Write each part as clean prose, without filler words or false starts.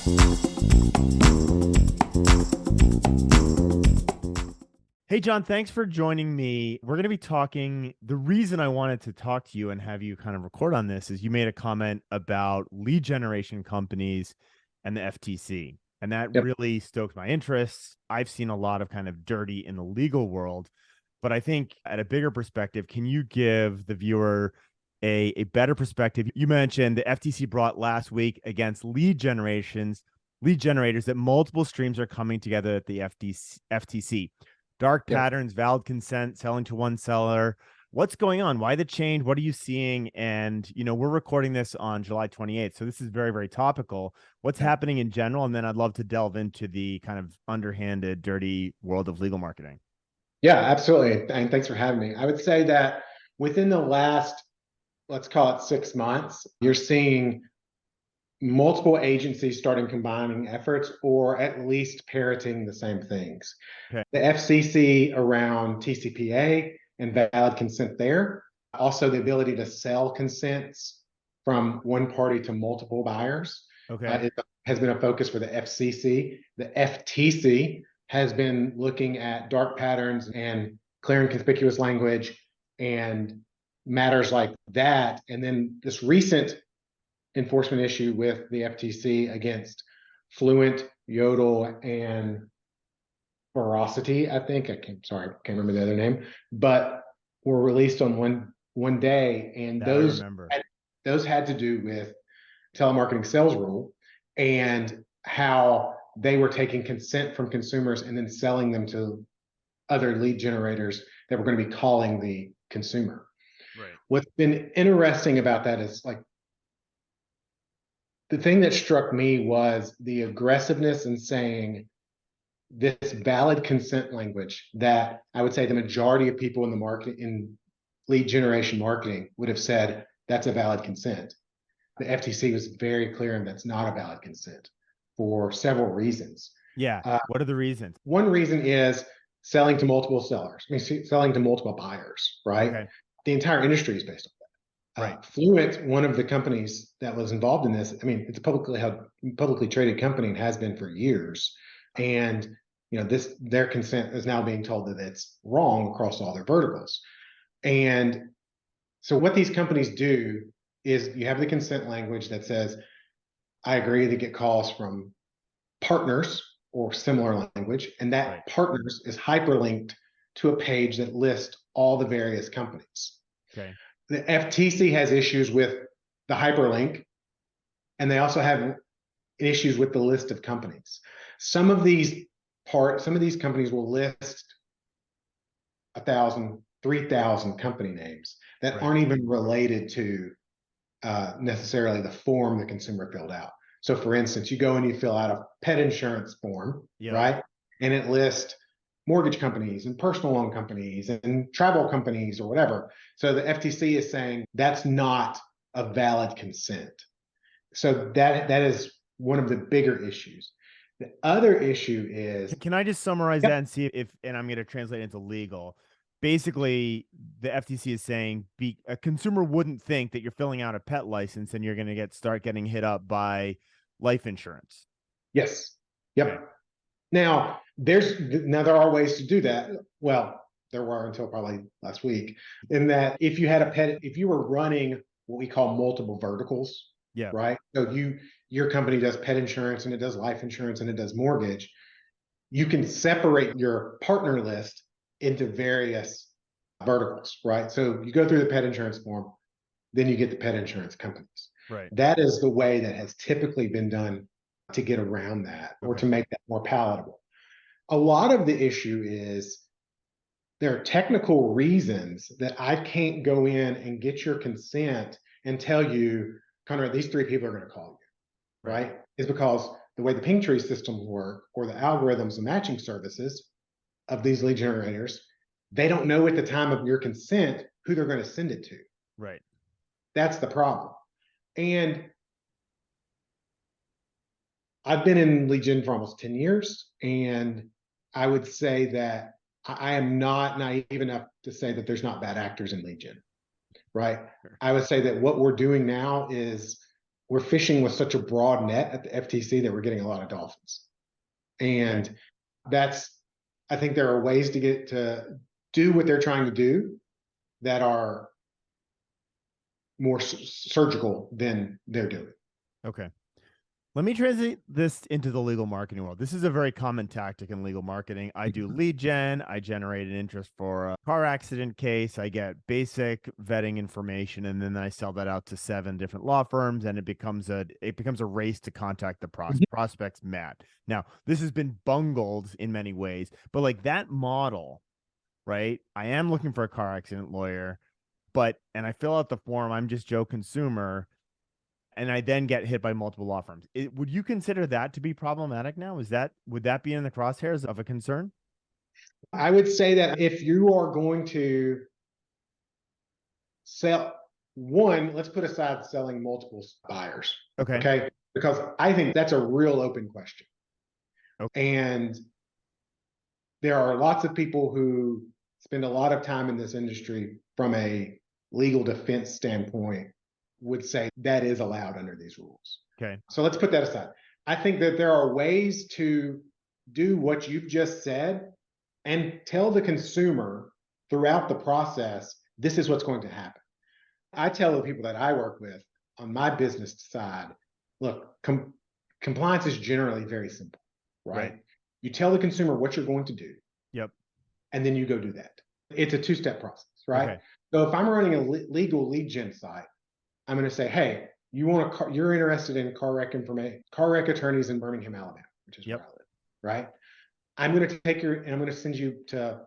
Hey, John, thanks for joining me. We're going to be talking. The reason I wanted to talk to you and have you kind of record on this is you made a comment about lead generation companies and the FTC. And that Yep. really stoked my interests. I've seen a lot of kind of dirty in the legal world, but I think at a bigger perspective, can you give the viewer a better perspective? You mentioned the FTC brought last week against lead generators that multiple streams are coming together at the FTC. Dark Yep. patterns, valid consent, selling to one seller. What's going on? Why the change? What are you seeing? And, we're recording this on July 28th. So this is very, very topical. What's Yep. happening in general? And then I'd love to delve into the kind of underhanded, dirty world of legal marketing. Yeah, absolutely. And thanks for having me. I would say that within the last, let's call it 6 months, you're seeing multiple agencies starting combining efforts or at least parroting the same things. Okay. The FCC around TCPA and valid consent there. Also, the ability to sell consents from one party to multiple buyers Okay. has been a focus for the FCC. The FTC has been looking at dark patterns and clear and conspicuous language and matters like that. And then this recent enforcement issue with the FTC against Fluent, Yodel, and Veracity, I think. Sorry, I can't remember the other name, but were released on one day, and That I remember. those had to do with telemarketing sales rule and how they were taking consent from consumers and then selling them to other lead generators that were going to be calling the consumer. Right. What's been interesting about that is like the thing that struck me was the aggressiveness in saying this valid consent language that I would say the majority of people in the market in lead generation marketing would have said that's a valid consent. The FTC was very clear and that's not a valid consent for several reasons. Yeah. What are the reasons? One reason is selling to multiple sellers, selling to multiple buyers, right? Okay. The entire industry is based on that. Right. Fluent, one of the companies that was involved in this, I mean, it's a publicly traded company and has been for years. And their consent is now being told that it's wrong across all their verticals. And so what these companies do is you have the consent language that says, I agree to get calls from partners or similar language, and that Right. partners is hyperlinked to a page that lists all the various companies. Okay. The FTC has issues with the hyperlink, and they also have issues with the list of companies. Some of these companies will list 1,000, 3,000 company names that Right. aren't even related to necessarily the form the consumer filled out. So for instance, you go and you fill out a pet insurance form, Yep. right? And it lists mortgage companies and personal loan companies and travel companies or whatever. So the FTC is saying that's not a valid consent. So that is one of the bigger issues. The other issue is, Can I just summarize yep, that and see if, and I'm going to translate it into legal. Basically, the FTC is saying a consumer wouldn't think that you're filling out a pet license and you're going to start getting hit up by life insurance. yes, yep. Okay. Now there are ways to do that. Well, there were until probably last week. In that, if you were running what we call multiple verticals, Yeah. right? So your company does pet insurance and it does life insurance and it does mortgage. You can separate your partner list into various verticals, right? So you go through the pet insurance form, then you get the pet insurance companies. Right. That is the way that has typically been done to get around that or to make that more palatable. A lot of the issue is there are technical reasons that I can't go in and get your consent and tell you, Conrad, these three people are going to call you, right? Is because the way the ping tree systems work or the algorithms and matching services of these lead generators, they don't know at the time of your consent who they're going to send it to. Right. That's the problem. And I've been in lead gen for almost 10 years, and I would say that I am not naive enough to say that there's not bad actors in lead gen, right? Sure. I would say that what we're doing now is we're fishing with such a broad net at the FTC that we're getting a lot of dolphins. And that's, I think there are ways to get to do what they're trying to do that are more surgical than they're doing. Okay. Let me translate this into the legal marketing world. This is a very common tactic in legal marketing. I do lead gen. I generate an interest for a car accident case. I get basic vetting information, and then I sell that out to 7 different law firms, and it becomes a race to contact the prospects mad. Now, this has been bungled in many ways, but like that model, right? I am looking for a car accident lawyer, and I fill out the form. I'm just Joe Consumer. And I then get hit by multiple law firms. Would you consider that to be problematic now? Would that be in the crosshairs of a concern? I would say that if you are going to sell one, let's put aside selling multiple buyers. Okay. Okay. Because I think that's a real open question. Okay. And there are lots of people who spend a lot of time in this industry from a legal defense standpoint would say that is allowed under these rules. Okay. So let's put that aside. I think that there are ways to do what you've just said and tell the consumer throughout the process, this is what's going to happen. I tell the people that I work with on my business side, look, compliance is generally very simple, right? You tell the consumer what you're going to do. Yep. And then you go do that. It's a 2-step process, right? Okay. So if I'm running a legal lead gen site, I'm going to say, hey, you're interested in car wreck attorneys in Birmingham, Alabama, which is where I live, right? I'm going to send you to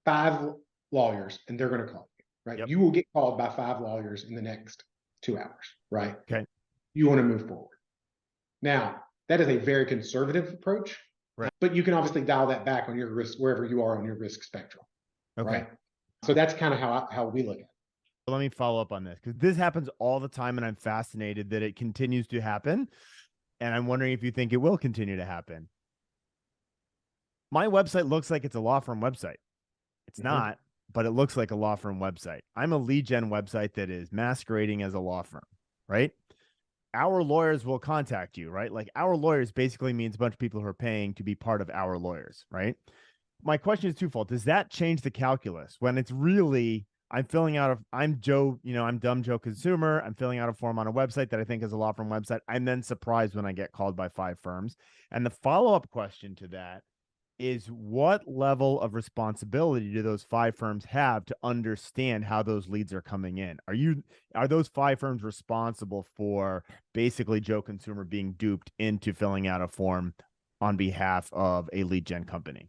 5 lawyers, and they're going to call you, right? Yep. You will get called by 5 lawyers in the next 2 hours, right? Okay. You want to move forward. Now, that is a very conservative approach, right? But you can obviously dial that back on your risk, wherever you are on your risk spectrum, right? So that's kind of how we look at it. Let me follow up on this, because this happens all the time, and I'm fascinated that it continues to happen. And I'm wondering if you think it will continue to happen. My website looks like it's a law firm website. It's not, but it looks like a law firm website. I'm a lead gen website that is masquerading as a law firm, right? Our lawyers will contact you, right? Like, our lawyers basically means a bunch of people who are paying to be part of our lawyers, right? My question is twofold. Does that change the calculus when it's really, I'm dumb Joe Consumer. I'm filling out a form on a website that I think is a law firm website. I'm then surprised when I get called by 5 firms. And the follow-up question to that is, what level of responsibility do those 5 firms have to understand how those leads are coming in? Are those 5 firms responsible for basically Joe Consumer being duped into filling out a form on behalf of a lead gen company?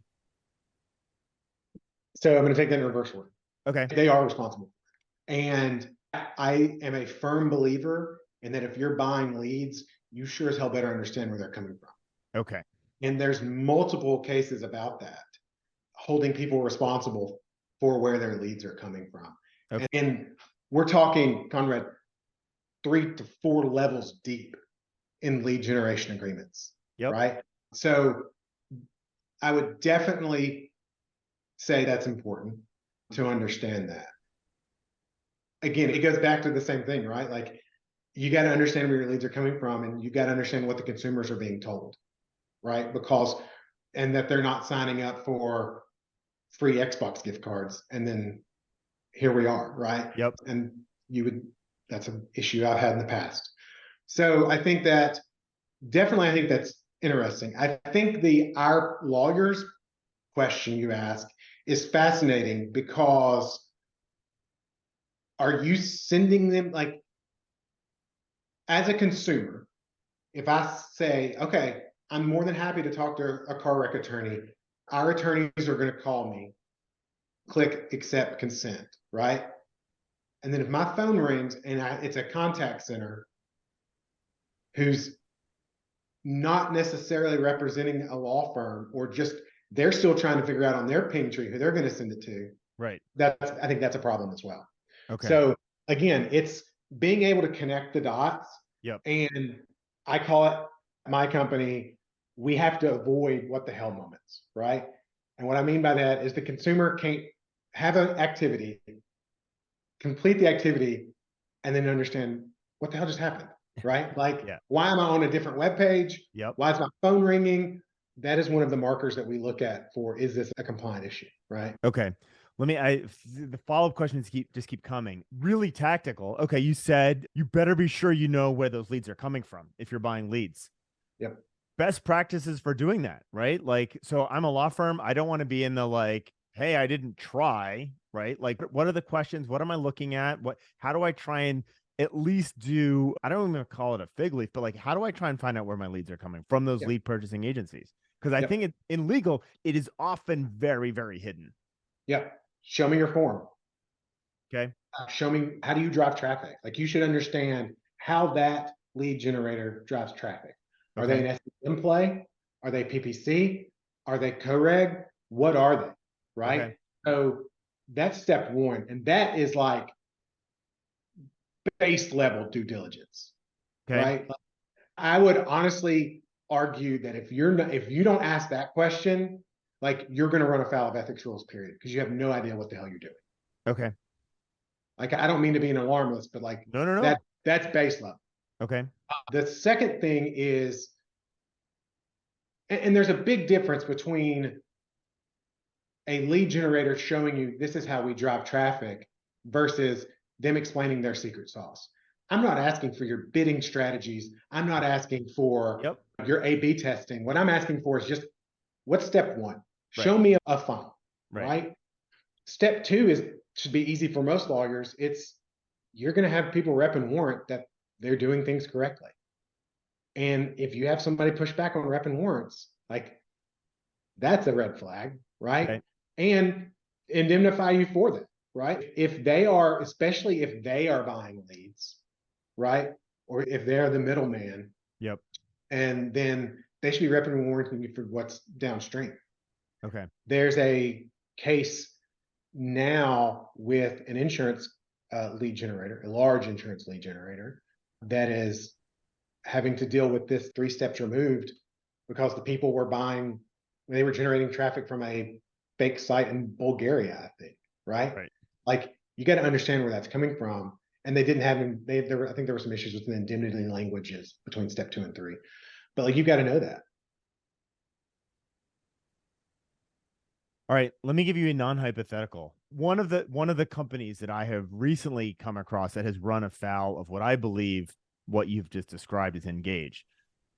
So I'm going to take that in reverse order. Okay. They are responsible. And I am a firm believer in that if you're buying leads, you sure as hell better understand where they're coming from. Okay. And there's multiple cases about that, holding people responsible for where their leads are coming from. Okay. And we're talking, Conrad, 3 to 4 levels deep in lead generation agreements. Yep. Right? So I would definitely say that's important to understand that. Again, it goes back to the same thing, right? Like, you got to understand where your leads are coming from, and you got to understand what the consumers are being told, right? And that they're not signing up for free Xbox gift cards, and then here we are, right? Yep. And that's an issue I've had in the past. So I think that's interesting. I think our lawyers question you ask is fascinating, because are you sending them, like, as a consumer, if I say, okay, I'm more than happy to talk to a car wreck attorney, our attorneys are going to call me, click accept consent, right? And then if my phone rings and it's a contact center who's not necessarily representing a law firm, or just they're still trying to figure out on their ping tree who they're going to send it to, right? I think that's a problem as well. Okay. So again, it's being able to connect the dots. Yep. And I call it, my company, we have to avoid what the hell moments, right? And what I mean by that is the consumer can't have an activity, complete the activity, and then understand what the hell just happened. right? Like, Yeah. why am I on a different web page? Yep. Why is my phone ringing? That is one of the markers that we look at for, is this a compliant issue, right? Okay. The follow-up questions keep coming. Really tactical. Okay, you said you better be sure you know where those leads are coming from if you're buying leads. Yep. Best practices for doing that, right? Like, so I'm a law firm. I don't want to be in the like, hey, I didn't try, right? Like, what are the questions? What am I looking at? How do I try and at least do, I don't even call it a fig leaf, but like, how do I try and find out where my leads are coming from those Yep. lead purchasing agencies? Because I think Yep. in legal, it is often very, very hidden. Yep. Show me your form. Okay. Show me, how do you drive traffic? Like, you should understand how that lead generator drives traffic. Are they Okay. an SEM play? Are they PPC? Are they co-reg? What are they? Okay. Right. So that's step one. And that is like base level due diligence, Okay. right? Like, I would honestly argue that if you don't ask that question, like, you're going to run afoul of ethics rules, period, because you have no idea what the hell you're doing. Okay. Like, I don't mean to be an alarmist, but like, No, no, no. that's base level. Okay. The second thing is, and there's a big difference between a lead generator showing you this is how we drive traffic versus them explaining their secret sauce. I'm not asking for your bidding strategies. I'm not asking for Yep. your A/B testing. What I'm asking for is just, what's step one? Right. Show me a funnel, Right. right? Step two should be easy for most lawyers. It's, you're going to have people rep and warrant that they're doing things correctly. And if you have somebody push back on rep and warrants, like, that's a red flag, right? Okay. And indemnify you for that, right? If they are, especially if they are buying leads, right? Or if they're the middleman, Yep. and then they should be repping and warranting you for what's downstream. Okay. There's a case now with an insurance lead generator, a large insurance lead generator, that is having to deal with this 3 steps removed, because the people were buying, they were generating traffic from a fake site in Bulgaria, I think, right? Right. Like, you got to understand where that's coming from. And they didn't have, I think there were some issues with the indemnity languages between step 2 and 3. But like, you got to know that. All right, let me give you a non-hypothetical. One of the companies that I have recently come across that has run afoul of what I believe what you've just described is Engage,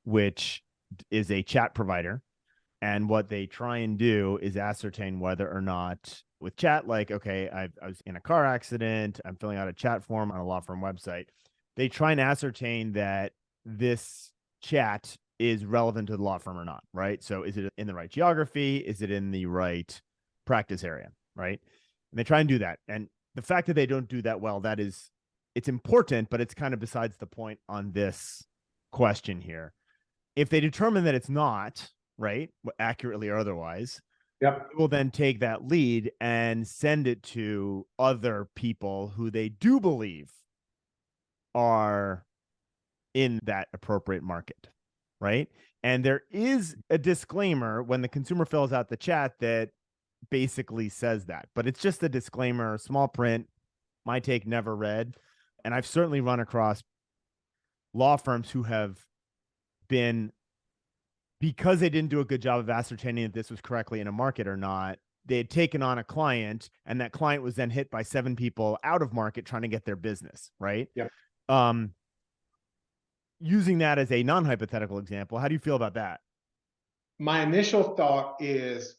which is a chat provider. And what they try and do is ascertain whether or not with chat, like, okay, I was in a car accident, I'm filling out a chat form on a law firm website. They try and ascertain that this chat is relevant to the law firm or not, right? So is it in the right geography? Is it in the right practice area, right? And they try and do that. And the fact that they don't do that well, it's important, but it's kind of besides the point on this question here. If they determine that it's not, right, accurately or otherwise, Yep. will then take that lead and send it to other people who they do believe are in that appropriate market, right? And there is a disclaimer when the consumer fills out the chat that basically says that, but it's just a disclaimer, small print, my take never read. And I've certainly run across law firms who have been, because they didn't do a good job of ascertaining that this was correctly in a market or not, they had taken on a client and that client was then hit by 7 people out of market trying to get their business, right? Yep. Using that as a non-hypothetical example, how do you feel about that? My initial thought is,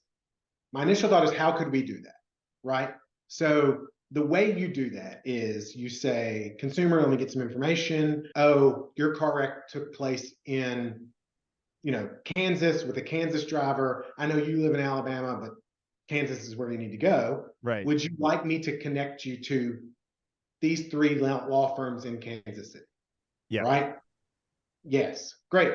how could we do that? Right. So the way you do that is you say, consumer, let me get some information. Oh, your car wreck took place in, Kansas with a Kansas driver. I know you live in Alabama, but Kansas is where you need to go. Right. Would you like me to connect you to these 3 law firms in Kansas City? Yeah. Right. Yes. Great.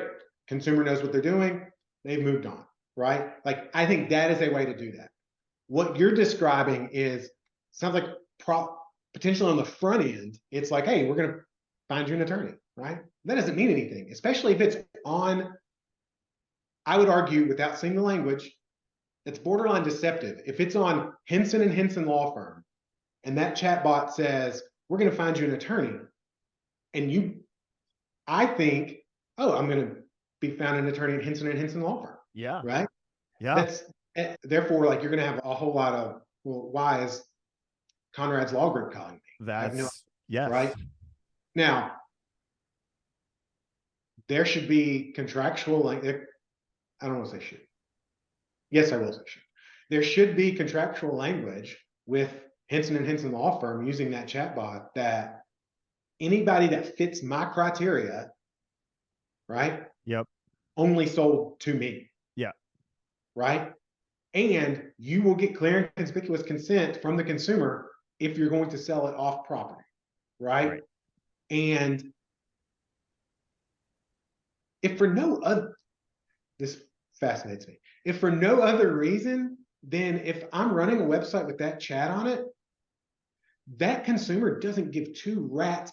Consumer knows what they're doing. They've moved on. Right. Like, I think that is a way to do that. What you're describing sounds like potentially on the front end, it's like, hey, we're going to find you an attorney, right? That doesn't mean anything, especially if it's on, I would argue, without saying the language, it's borderline deceptive. If it's on Henson and Henson Law Firm and that chat bot says, we're going to find you an attorney, and I think, oh, I'm going to be found an attorney at Henson and Henson law firm. Yeah. Right. Yeah. That's therefore, like, you're going to have a whole lot of, well, why is Conrad's Law Group calling me? I have no, Yes. right. Now, there should be contractual, like, I don't want to say should. Yes, I will say should. There should be contractual language with Henson and Henson law firm using that chatbot that anybody that fits my criteria, right? Yep. Only sold to me. Yeah. Right. And you will get clear and conspicuous consent from the consumer if you're going to sell it off property. Right. And if for no other, this fascinates me. If for no other reason, then if I'm running a website with that chat on it, that consumer doesn't give two rats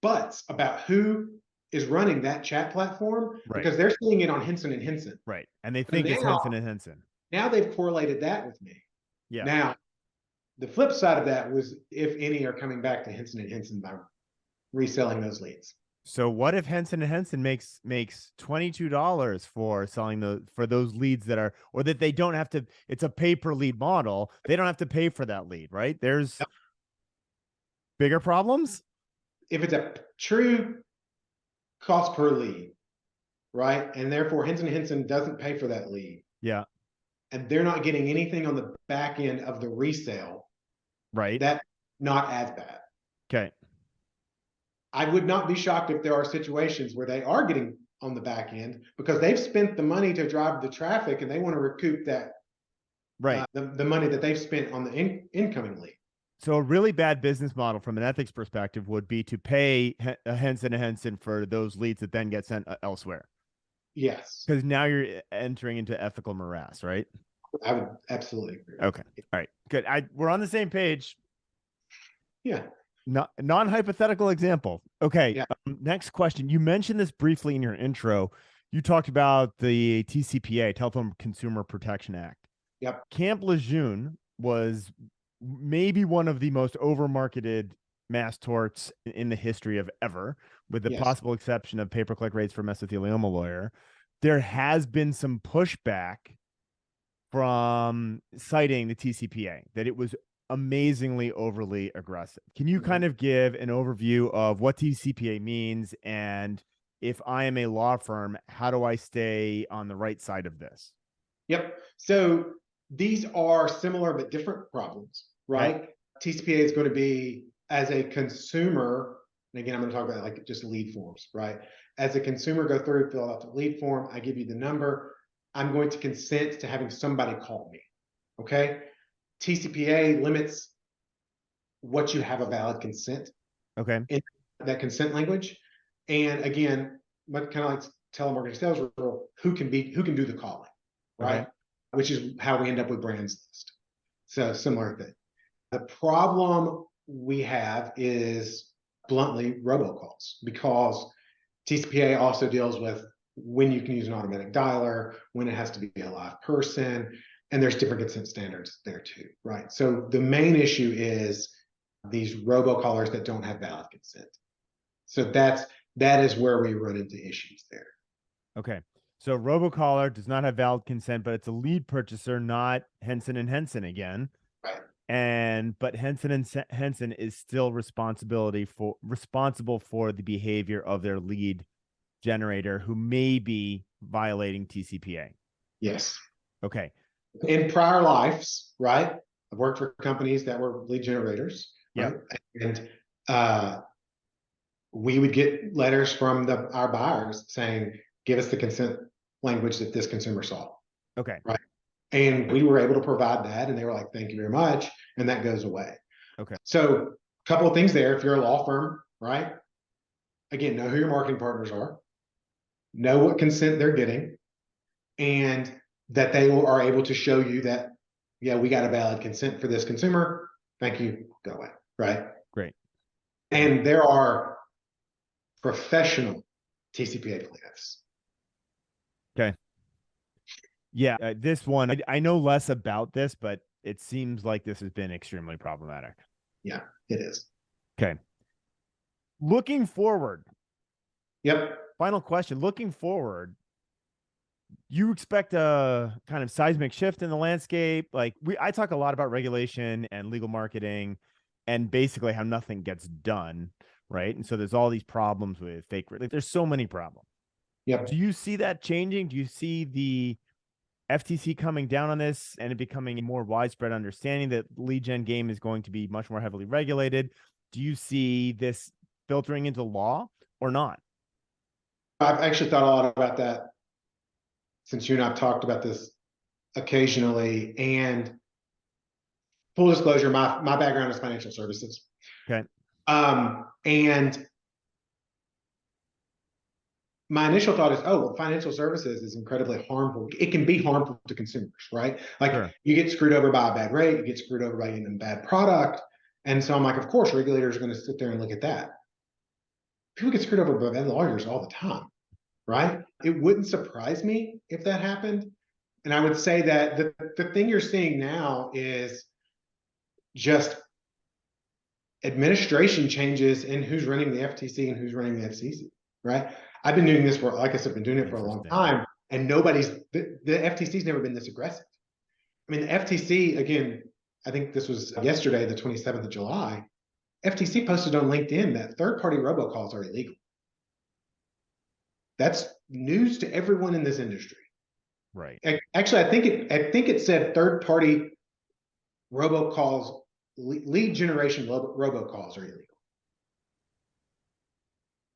butts about who is running that chat platform, because they're seeing it on Henson and Henson. Right. And they think it's Henson and Henson. Now they've correlated that with me. Yeah. Now, the flip side of that was, if any are coming back to Henson and Henson by reselling those leads. So what if Henson and Henson makes $22 for selling for those leads that are, or that they don't have to, it's a pay per lead model. They don't have to pay for that lead, right? There's bigger problems. If it's a true cost per lead, right? And therefore Henson and Henson doesn't pay for that lead. Yeah. And they're not getting anything on the back end of the resale. Right. That's not as bad. Okay. I would not be shocked if there are situations where they are getting on the back end because they've spent the money to drive the traffic and they want to recoup that, right? The money that they've spent on the incoming lead. So a really bad business model from an ethics perspective would be to pay Henson and Henson for those leads that then get sent elsewhere. Yes. Because now you're entering into ethical morass, right? I would absolutely agree. Okay. All right. Good. We're on the same page. Yeah. Non-hypothetical example. Okay. Yeah. Next question. You mentioned this briefly in your intro. You talked about the TCPA, Telephone Consumer Protection Act. Yep. Camp Lejeune was maybe one of the most over-marketed mass torts in the history of ever, with the possible exception of pay-per-click rates for mesothelioma lawyer. There has been some pushback from citing the TCPA, that it was amazingly overly aggressive. Can you kind of give an overview of what TCPA means, and if I am a law firm, how do I stay on the right side of this? Yep. So these are similar but different problems, right? Okay. TCPA is going to be, as a consumer, and again, I'm going to talk about like just lead forms, right? As a consumer, go through, fill out the lead form. I give you the number. I'm going to consent to having somebody call me. Okay. TCPA limits what you have a valid consent. Okay. In that consent language. And again, but kind of like telemarketing sales rule, who can do the calling, right? Okay. Which is how we end up with brands list. So similar thing. The problem we have is bluntly robocalls, because TCPA also deals with when you can use an automatic dialer, when it has to be a live person, and there's different consent standards there too, right? So the main issue is these robocallers that don't have valid consent. So that is where we run into issues there. Okay. So robocaller does not have valid consent, but it's a lead purchaser, not Henson and Henson again. Right. But Henson and Henson is still responsible for the behavior of their lead generator, who may be violating TCPA. Yes. Okay. In prior lives, right? I've worked for companies that were lead generators. Yeah. Right? And we would get letters from our buyers saying, give us the consent language that this consumer saw. Okay. Right. And we were able to provide that, and they were like, thank you very much. And that goes away. Okay. So a couple of things there. If you're a law firm, right? Again, know who your marketing partners are, know what consent they're getting, and that they are able to show you that, yeah, we got a valid consent for this consumer. Thank you. Go away. Right. Great. And there are professional TCPA plaintiffs. Okay. Yeah, this one, I know less about this, but it seems like this has been extremely problematic. Yeah, it is. Okay. Looking forward, Yep. Final question. Looking forward, you expect a kind of seismic shift in the landscape? Like I talk a lot about regulation and legal marketing and basically how nothing gets done, right? And so there's all these problems with fake, like there's so many problems. Do Yep. you see that changing? Do you see the FTC coming down on this and it becoming a more widespread understanding that lead gen game is going to be much more heavily regulated? Do you see this filtering into law or not? I've actually thought a lot about that since you and I've talked about this occasionally. And full disclosure, my background is financial services. Okay. And my initial thought is, oh, well, financial services is incredibly harmful. It can be harmful to consumers, right? Like Sure. you get screwed over by a bad rate, you get screwed over by getting a bad product. And so I'm like, of course, regulators are going to sit there and look at that. People get screwed over by bad lawyers all the time, right? It wouldn't surprise me if that happened. And I would say that the thing you're seeing now is just administration changes in who's running the FTC and who's running the FCC, right? I've been doing this for, like I said, been doing it for a long time, and the FTC's never been this aggressive. I mean, the FTC, again, I think this was yesterday, the 27th of July, FTC posted on LinkedIn that third-party robocalls are illegal. That's news to everyone in this industry. Right. Actually, I think it said third-party robocalls, lead generation robocalls are illegal.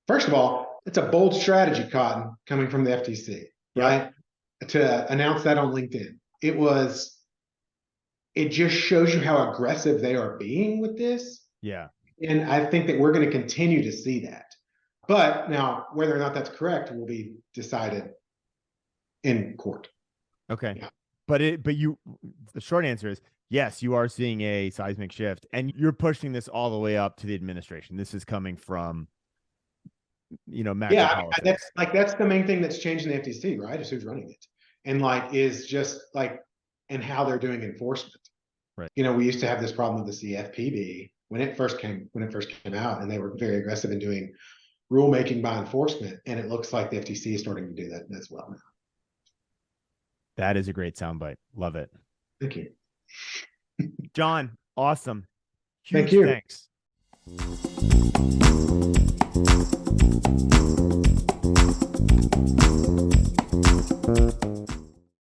First of all, it's a bold strategy, Cotton, coming from the FTC, right? To announce that on LinkedIn. It just shows you how aggressive they are being with this. Yeah. And I think that we're going to continue to see that. But now, whether or not that's correct will be decided in court. Okay. Yeah. But the short answer is yes, you are seeing a seismic shift and you're pushing this all the way up to the administration. This is coming from, yeah, politics. that's the main thing that's changing the FTC, right? Is who's running it. And is just and how they're doing enforcement. Right. We used to have this problem with the CFPB when it first came out, and they were very aggressive in doing rulemaking by enforcement. And it looks like the FTC is starting to do that as well now. That is a great soundbite. Love it. Thank you. John, awesome. Thank you. Thanks.